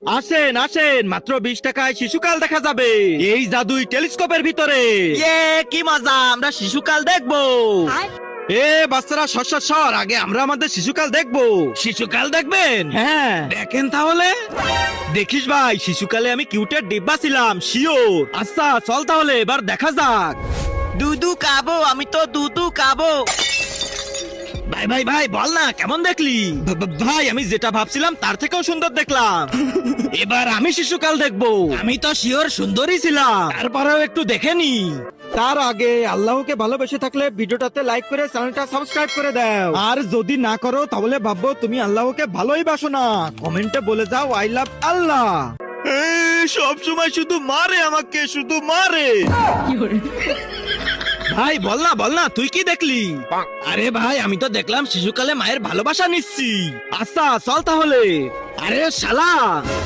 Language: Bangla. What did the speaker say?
আসেন আসেন, মাত্র 20 টাকায় শিশুকাল দেখা যাবে এই জাদুই টেলিস্কোপের ভিতরে। কি মজা, আমরা শিশুকাল দেখবো। বাচ্চারা সর, আগে আমরা আমাদের শিশুকাল দেখবো। শিশুকাল দেখবেন? হ্যাঁ দেখেন তাহলে। দেখিস ভাই, শিশুকালে আমি কিউটের ডিব্বা ছিলাম শিওর। আচ্ছা চল তাহলে এবার দেখা যাক। দুধু খাবো, আমি তো দুধু খাবো। ভাই ভাই ভাই বল না, কেমন দেখলি? ভাই আমি যেটা ভাবছিলাম তার থেকেও সুন্দর দেখলাম। এবার আমি শিশুকাল দেখবো। আমি তো শিওর সুন্দরই ছিলাম, তারপরেও একটু দেখে নি। তার আগে আল্লাহকে ভালোবেসে থাকলে ভিডিওটাতে লাইক করে চ্যানেলটা সাবস্ক্রাইব করে দাও। আর যদি না করো তাহলে ভাববো তুমি আল্লাহকে ভালোই বাসো না। কমেন্টে বলে যাও আই লাভ আল্লাহ। সব সময় শুধু মারে, আমাকে শুধু মারে। ভাই বল না তুই কি দেখলি? আরে ভাই আমি তো দেখলাম শিশুকালে মায়ের ভালোবাসা নিচ্ছি। আচ্ছা চল তাহলে। আরে শালা